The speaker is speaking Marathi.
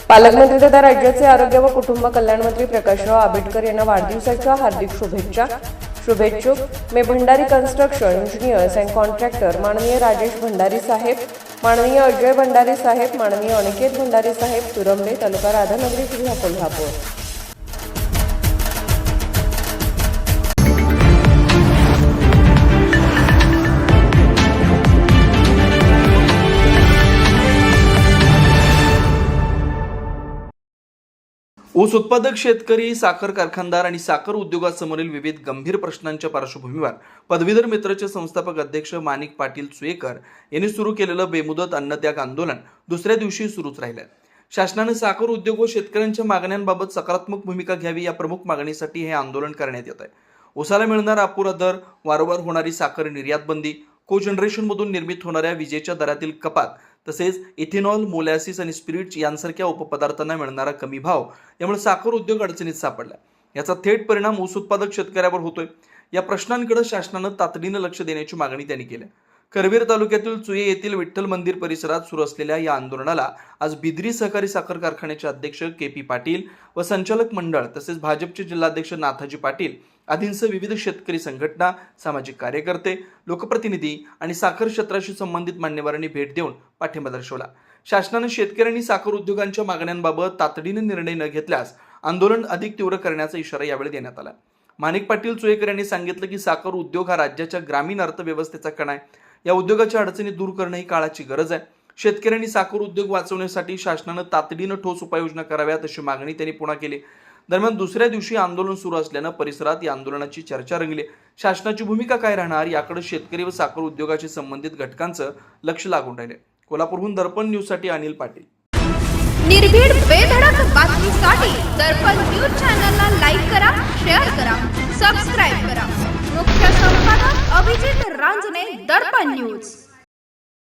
पालकमंत्री तथा राज्याचे आरोग्य व कुटुंब कल्याण मंत्री प्रकाशराव आंबेडकर यांना वाढदिवसाच्या हार्दिक शुभेच्छा. शुभेच्छुक मैं Bhandari construction engineers and contractor माननीय राजेश भंडारी साहेब, माननीय अजय भंडारी साहेब, माननीय अनिकेत भंडारी साहेब, तुरंबे, तालुका राधानगरी, जिल्हा कोल्हापूर. ऊस उत्पादक शेतकरी, साखर कारखानदार आणि साखर उद्योगासमोरील विविध गंभीर प्रश्नांच्या पार्श्वभूमीवर पदवीधर मित्रचे संस्थापक अध्यक्ष माणिक पाटील सुयेकर यांनी सुरू केलेलं बेमुदत अन्नत्याग आंदोलन दुसऱ्या दिवशी सुरूच राहिलं. शासनाने साखर उद्योग व शेतकऱ्यांच्या मागण्यांबाबत सकारात्मक भूमिका घ्यावी या प्रमुख मागणीसाठी हे आंदोलन करण्यात येत आहे. ऊसाला मिळणारा अपुरा दर, वारंवार होणारी साखर निर्यात बंदी, कोजनरेशनमधून निर्मित होणाऱ्या विजेच्या दरातील कपात, तसेच इथेनॉल, मोलॅसिस आणि स्पिरिट्स यांसारख्या उपपदार्थांना मिळणारा कमी भाव यामुळे साखर उद्योग अडचणीत सापडला. याचा थेट परिणाम ऊस उत्पादक शेतकऱ्यावर होतोय. या प्रश्नांकडे शासनानं तातडीनं लक्ष देण्याची मागणी त्यांनी केली. करवीर तालुक्यातील चुये येथील विठ्ठल मंदिर परिसरात सुरू असलेल्या या आंदोलनाला आज बिद्री सहकारी साखर कारखान्याचे अध्यक्ष के.पी. पाटील व संचालक मंडळ तसेच भाजपचे जिल्हाध्यक्ष नाथाजी पाटील आदींसह विविध शेतकरी संघटना, सामाजिक कार्यकर्ते, लोकप्रतिनिधी आणि साखर क्षेत्राशी संबंधित मान्यवरांनी भेट देऊन पाठिंबा दर्शवला. शासनाने शेतकऱ्यांनी साखर उद्योगांच्या मागण्यांबाबत तातडीने निर्णय न घेतल्यास आंदोलन अधिक तीव्र करण्याचा इशारा यावेळी देण्यात आला. माणिक पाटील सुयेकर यांनी सांगितलं की साखर उद्योग हा राज्याच्या ग्रामीण अर्थव्यवस्थेचा कणा आहे. या उद्योगाच्या अडचणी दूर करणं ही काळाची गरज आहे. शेतकऱ्यांनी साखर उद्योग वाचवण्यासाठी शासनानं तातडीनं ठोस उपाययोजना कराव्यात अशी मागणी त्यांनी पुन्हा केली. दरम्यान दुसऱ्या दिवशी आंदोलन सुरू असल्यानं परिसरात या आंदोलनाची चर्चा रंगली. शासनाची भूमिका काय राहणार याकडे शेतकरी व साखर उद्योगाशी संबंधित घटकांचं लक्ष लागून राहिले. कोल्हापूरहून दर्पण न्यूजसाठी अनिल पाटील. निर्भीड बेधडक बातमीसाठी दर्पण न्यूज चॅनलला लाईक करा, शेअर करा, सबस्क्राईब करा. मुख्य संपादक अभिजित रांजणे, दर्पण न्यूज.